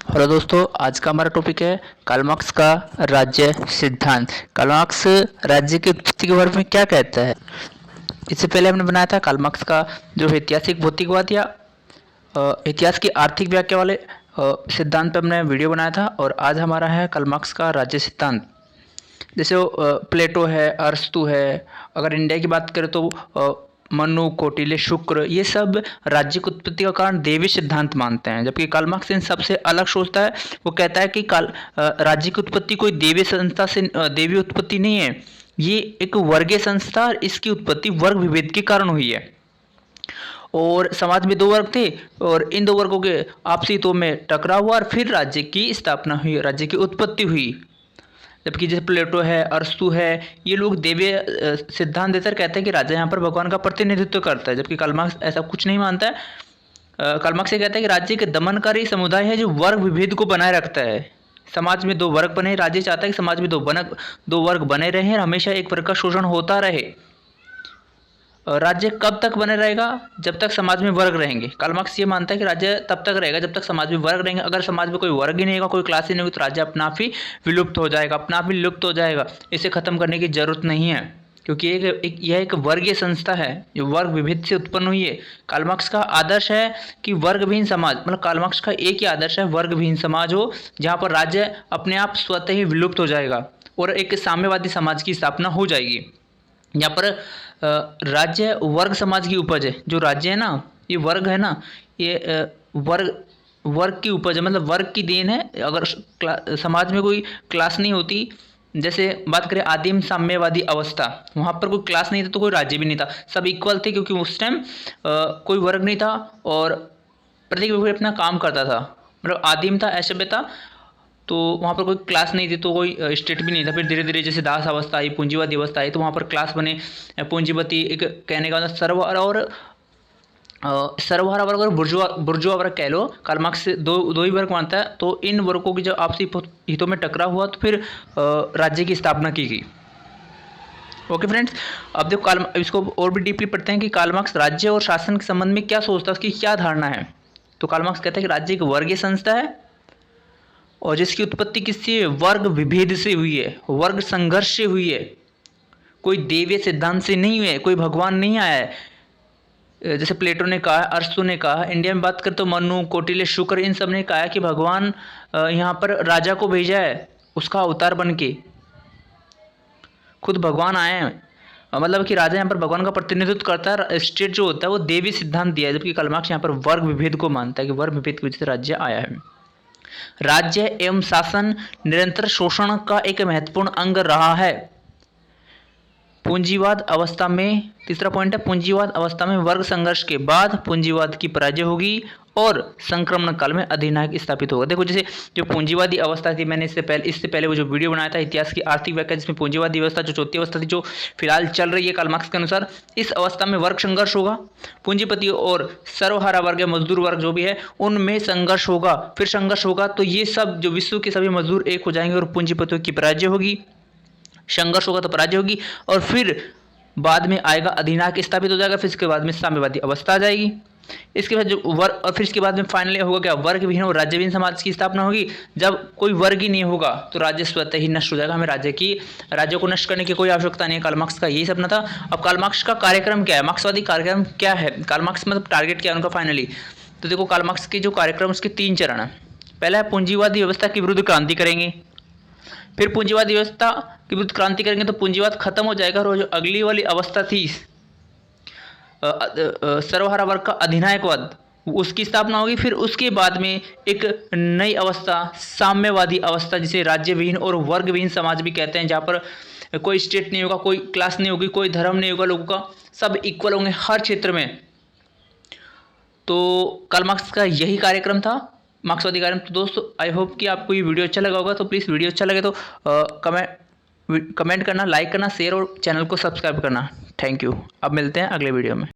Hello दोस्तों, आज का हमारा टॉपिक है कार्ल मार्क्स का राज्य सिद्धांत। कार्ल मार्क्स राज्य की उत्पत्ति के बारे में क्या कहता है। इससे पहले हमने बनाया था कार्ल मार्क्स का जो ऐतिहासिक भौतिकवाद या इतिहास की आर्थिक व्याख्या वाले सिद्धांत पे हमने वीडियो बनाया था। और आज हमारा है कार्ल मार्क्स का राज्य सिद्धांत। जैसे प्लेटो है, अरस्तु है, अगर इंडिया की बात करें तो मनु, कौटिल्य, शुक्र, ये सब राज्य की उत्पत्ति का कारण देवी सिद्धांत मानते हैं। जबकि कार्ल मार्क्स इन सबसे अलग सोचता है। वो कहता है कि राज्य की उत्पत्ति कोई देवी संस्था से देवी उत्पत्ति नहीं है, ये एक वर्गीय संस्था और इसकी उत्पत्ति वर्ग विभेद के कारण हुई है। और समाज में दो वर्ग थे और इन दो वर्गों के आपसी हितों में टकराव हुआ और फिर राज्य की स्थापना हुई, राज्य की उत्पत्ति हुई। जबकि जैसे प्लेटो है, अरस्तु है, ये लोग देवीय सिद्धांत देकर कहते हैं कि राजा यहाँ पर भगवान का प्रतिनिधित्व करता है। जबकि कार्ल मार्क्स ऐसा कुछ नहीं मानता है। कार्ल मार्क्स ये कहता है कि राज्य के दमनकारी समुदाय है जो वर्ग विभेद को बनाए रखता है। समाज में दो वर्ग बने, राज्य चाहता है कि समाज में दो वर्ग बने रहें और हमेशा एक वर्ग का शोषण होता रहे। राज्य कब तक बने रहेगा? जब तक समाज में वर्ग रहेंगे। कार्ल मार्क्स ये मानता है कि राज्य तब तक रहेगा जब तक समाज में वर्ग रहेंगे। अगर समाज में कोई वर्ग ही नहीं होगा, कोई क्लास ही नहीं होगी, तो राज्य अपना आप ही विलुप्त हो जाएगा, अपना आप ही विलुप्त हो जाएगा। इसे खत्म करने की जरूरत नहीं है, क्योंकि यह एक वर्गीय संस्था है जो वर्ग विभेद से उत्पन्न हुई है। कार्ल मार्क्स का आदर्श है कि वर्गविहीन समाज, मतलब कार्ल मार्क्स का एक ही आदर्श है, वर्गविहीन समाज हो जहाँ पर राज्य अपने आप स्वतः ही विलुप्त हो जाएगा और एक साम्यवादी समाज की स्थापना हो जाएगी। यहाँ पर राज्य वर्ग समाज की उपज है। जो राज्य है ना, ये वर्ग है ना, ये वर्ग की उपज है, मतलब वर्ग की देन है। अगर समाज में कोई क्लास नहीं होती, जैसे बात करें आदिम साम्यवादी अवस्था, वहाँ पर कोई क्लास नहीं था तो कोई राज्य भी नहीं था, सब इक्वल थे, क्योंकि उस टाइम कोई वर्ग नहीं था और प्रत्येक व्यक्ति अपना काम करता था। मतलब आदिम था, असभ्यता, तो वहाँ पर कोई क्लास नहीं थी, तो कोई स्टेट भी नहीं था। फिर धीरे धीरे जैसे दास अवस्था आई, पूंजीवादी अवस्था आई, तो वहाँ पर क्लास बने। पूंजीपति एक कहने का मतलब सर्वहारा वर्ग और बुर्जुआ वर्ग कह लो। कार्ल मार्क्स दो ही वर्ग मानता है। तो इन वर्गों की जब आपसी हितों में टकराव हुआ तो फिर राज्य की स्थापना की गई। ओके फ्रेंड्स, अब देखो इसको और भी डीपली पढ़ते हैं कि कार्ल मार्क्स राज्य और शासन के संबंध में क्या सोचता है, उसकी क्या धारणा है। तो कार्ल मार्क्स कहता है कि राज्य एक वर्गीय संस्था है और जिसकी उत्पत्ति किससे? वर्ग विभेद से हुई है, वर्ग संघर्ष से हुई है, कोई देवीय सिद्धांत से नहीं हुई है, कोई भगवान नहीं आया है। जैसे प्लेटो ने कहा, अरस्तु ने कहा, इंडिया में बात करें तो मनु, कौटिल्य, शुक्र, इन सब ने कहा कि भगवान यहाँ पर राजा को भेजा है उसका अवतार बन के, खुद भगवान आए हैं। मतलब कि राजा यहाँ पर भगवान का प्रतिनिधित्व करता है, स्टेट जो होता है वो देवी सिद्धांत दिया है। जबकि कार्ल मार्क्स यहाँ पर वर्ग विभेद को मानता है कि वर्ग विभेद की वजह से राज्य आया है। राज्य एवं शासन निरंतर शोषण का एक महत्वपूर्ण अंग रहा है। पूंजीवाद अवस्था में, तीसरा पॉइंट है, पूंजीवाद अवस्था में वर्ग संघर्ष के बाद पूंजीवाद की पराजय होगी और संक्रमण काल में अधिनायक स्थापित होगा। देखो, जैसे जो पूंजीवादी अवस्था थी, मैंने इससे पहले वो जो वीडियो बनाया था इतिहास की आर्थिक व्याख्या, जिसमें पूंजीवादी व्यवस्था जो चौथी अवस्था थी, जो फिलहाल चल रही है कार्ल मार्क्स के अनुसार, इस अवस्था में वर्ग संघर्ष होगा। पूंजीपति और सर्वहारा वर्ग, मजदूर वर्ग जो भी है, उनमें संघर्ष होगा। फिर संघर्ष होगा तो ये सब जो विश्व के सभी मजदूर एक हो जाएंगे और पूंजीपतियों की पराजय होगी। संघर्ष होगा तो पराजय होगी और फिर बाद में आएगा अधिनायक स्थापित हो जाएगा। फिर इसके बाद में साम्यवादी अवस्था आ जाएगी। इसके बाद जो वर्ग, और फिर इसके बाद में फाइनली होगा क्या? वर्ग विहीन और राज्यविहीन समाज की स्थापना होगी। जब कोई वर्ग ही नहीं होगा तो राज्य स्वतः ही नष्ट हो जाएगा। हमें राज्य को नष्ट करने की कोई आवश्यकता नहीं है। कार्ल मार्क्स का यही सपना था। अब कार्ल मार्क्स का कार्यक्रम क्या है, मार्क्सवादी कार्यक्रम क्या है, कार्ल मार्क्स मतलब टारगेट क्या है उनका फाइनली। तो देखो, कार्ल मार्क्स के जो कार्यक्रम, उसके 3 चरण है। पहला है पूंजीवादी व्यवस्था के विरुद्ध क्रांति करेंगे। फिर पूंजीवादी व्यवस्था के विरुद्ध क्रांति करेंगे तो पूंजीवाद खत्म हो जाएगा और जो अगली वाली अवस्था थी सर्वहारा वर्ग का अधिनायकवाद, उसकी स्थापना होगी। फिर उसके बाद में एक नई अवस्था, साम्यवादी अवस्था, जिसे राज्य विहीन और वर्ग विहीन समाज भी कहते हैं, जहाँ पर कोई स्टेट नहीं होगा, कोई क्लास नहीं होगी, कोई धर्म नहीं होगा, लोगों का सब इक्वल होंगे हर क्षेत्र में। तो कार्ल मार्क्स का यही कार्यक्रम था, मार्क्सवादी कार्यक्रम। तो दोस्तों, आई होप कि आपको ये वीडियो अच्छा लगा होगा। तो प्लीज़ वीडियो अच्छा लगे तो कमेंट करना, लाइक करना, शेयर और चैनल को सब्सक्राइब करना। Thank you. अब मिलते हैं अगले वीडियो में।